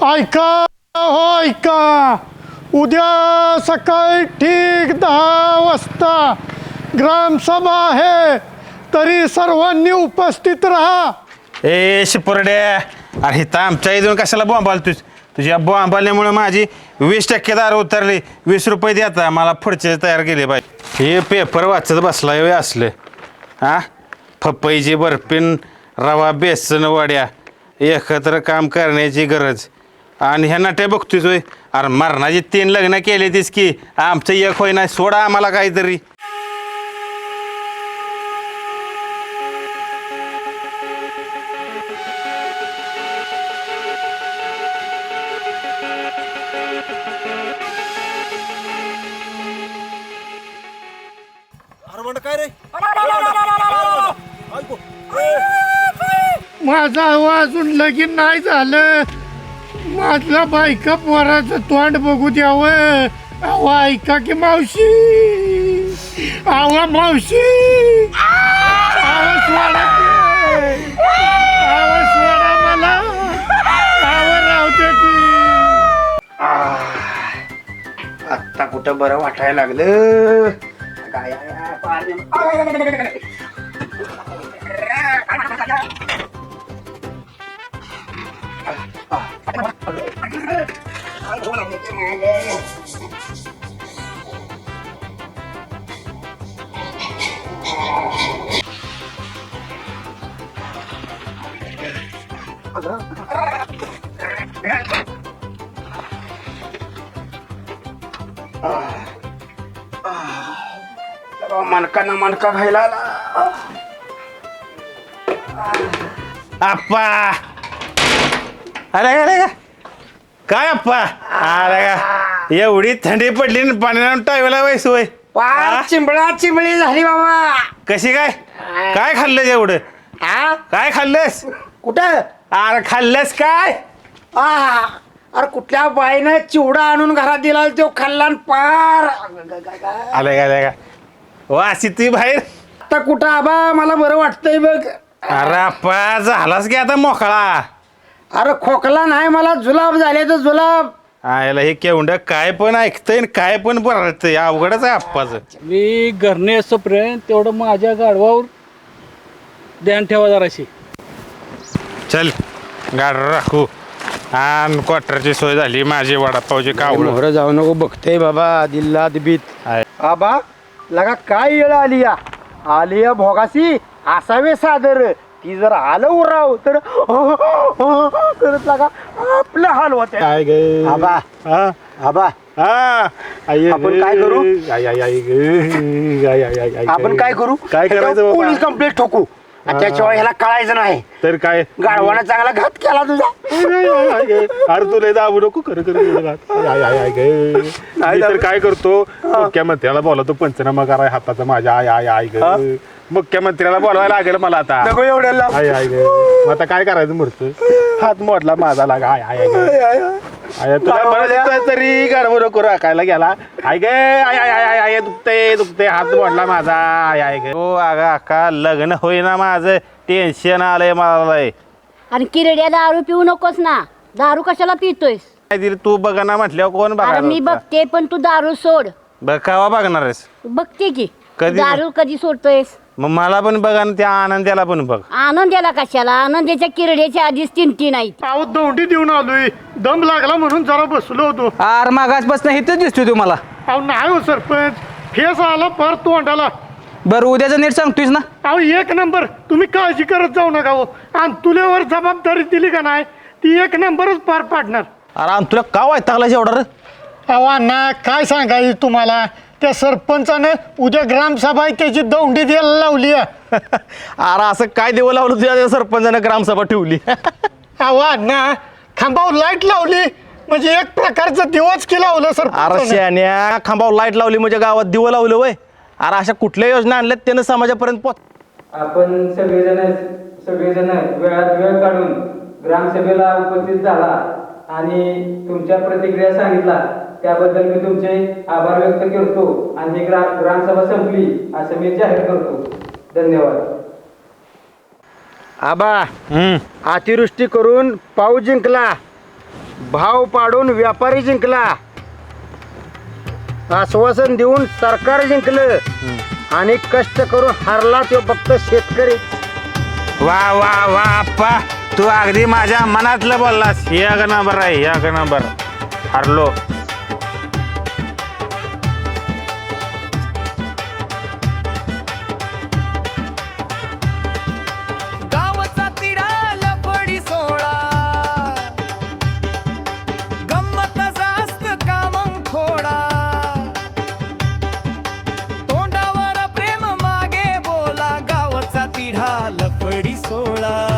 ऐका हो ऐका, उद्या सकाळी ठीक 10 वाजता ग्रामसभा आहे, तरी सर्वांनी उपस्थित राहा. ए शिपुरड्या, अरे इथं आमच्या इथून कशाला बॉम्ब आलतोस? तुझ्या बॉम्ब आल्यामुळे माझी 20% दार उतरली. 20 रुपये दे आता, मला पुढचे तयार केले पाहिजे. हे पेपर वाचत बसलाय वे असले हा. पपईची बर्फीन रवा बेसन वड्या एकत्र काम करण्याची गरज. आणि ह्या नट्या बघतोस होय? अरे मरणाची 3 लग्न केले तीस की, आमचं एक होय नाही. सोडा आम्हाला काहीतरी. माझा आवाज अजून लगीन नाही झालं. माझ्या बायका पोराचं तोंड बघू द्यावं. अहो ऐका की मावशी, आवा मावशी, आवाज सोडा की. आवाज सोडा मला, आवाज राहू दे की. आत्ता कुठं बरं वाटायला लागलं. मणका घायला आप्पा. अरे अरे काय आप्पा? अरे का एवढी थंडी पडली ना, पाण्यानं टाळायला वैस होय. चिंबळा चिंबळी झाली बाबा. कशी काय? काय खाल्लंस एवढं? काय खाल्लंस? कुठं? अरे खाल्लंस काय? अरे कुठल्या बाईनं चिवडा आणून घरात दिला तो खाल्ला आणि पार. आले का वासी ती बाहेर. आता कुठं आबा, मला बरं वाटतंय बघ. अरे अप्पा झालास की आता मोकळा. अरे खोकला नाही, मला जुलाब झाले तर जुलाब. आयला हे केवढ काय पण ऐकतंय काय पण बरळतंय. अवघडच आहे अप्पाचं. मी घरने असोपर्यंत तेवढं माझ्या गाढवावर ध्यान ठेवा जराशी. चल गाड राखू. आणि क्वार्टरची सोय झाली, माझी वडापावची कावळ. मोहरं जाऊ नको, बघतोय बाबा दिल्ला दिबीत. आबा लगा काय येळ आली या. आली या भोगासी असावे सादर. ती जर आलं उराव तर करत लागा आपलं हाल होते. काय गे आबा आबा आपण काय करू? आपण काय करू? काय करायचं? पोलीस कंप्लेंट ठोकू. त्याच्यावर ह्याला कळायचं नाही. तर काय गाढवानं चांगला घात केला तुझा. अरे तुला दाबू नको खरं नाही तर काय करतो, मुख्यमंत्र्याला बोलवतो पंचनामा कराय हाताचा माझ्या. आय आय आय ग मुख्यमंत्र्याला बोलवायला लागेल मला आता. नको एवढ्याला. आय आय ग मग आता काय करायचं? मूर्त हात मोडला माझा लागा. आय आय आय तुला बरं तरी गाडवं नको राखायला गेला. आय गे आय आय आय आय दुखते हात मोडला माझा. आय आय ग हो अगा का लग्न होईना माझं. टेन्शन आलंय मला. आणि किरड्या दारू पिऊ नकोस ना. दारू कशाला पितोयस? काय दिली तू बघा ना म्हटल्यावर कोण अरे मी बघा? बघते, पण तू दारू सोड. बघ केव्हा बघणार आहेस? बघते की कधी? दारू कधी सोडतोयस? मग मला पण बघा ना, त्या आनंद्याला पण बघ. आनंद्याला कशाला? आनंद्याच्या किरड्याच्या आधीच 3 आहेत. अहो दौंडी देऊन आलोय, दम लागला म्हणून जरा बसलो होतो. आर मागासपासून इथंच दिसतोय तुम्हाला. अहो नाही हो सरपंच, फेस आला पार तोंडाला. बरं उद्याचं नीट सांगतोयस ना? अहो 1 नंबर. तुम्ही काळजी करत जाऊ नका हो. आणि तुल्यावर जबाबदारी दिली का नाही, ती 1 नंबरच पार पाडणार. अरे तुला का वायतागला एवढा रे? अहो अण्णा काय सांगायचं तुम्हाला, त्या सरपंचानं उद्या ग्रामसभा आहे त्याची दौंडी द्यायला लावली. अरे असं काय देव लावलं तुझ्या सरपंचानं ग्रामसभा ठेवली? अहो अण्णा खांबावर लाईट लावली म्हणजे एक प्रकारचं दिवस की लावलं अरे सरपंचानं. शान्या, खांबावर लाईट लावली म्हणजे गावात दिवं लावलं वय. अरे अशा कुठल्या योजना आणल्यात त्यानं समाजापर्यंत पोच. आपण सगळेजण वेळात वेळ काढून ग्रामसभेला उपस्थित झाला आणि तुमच्या प्रतिक्रिया सांगितला त्याबद्दल मी तुमचे आभार व्यक्त करतो आणि ग्रामसभा संपली असं मी जाहीर करतो. धन्यवाद. आबा अतिवृष्टी करून पाऊस जिंकला. भाव पाडून व्यापारी जिंकला, आश्वासन देऊन सरकार जिंकलं आणि कष्ट करून हारला तो फक्त शेतकरी. वा वा वा आप्पा, तू अगदी माझ्या मनातलं बोललास. एक नंबर आहे, एक नंबर. हरलो. गावचा तिढा लफडी सोळा, गंमत जास्त कामं थोडा, तोंडावर प्रेम मागे बोला, गावचा तिढा लफडी सोळा.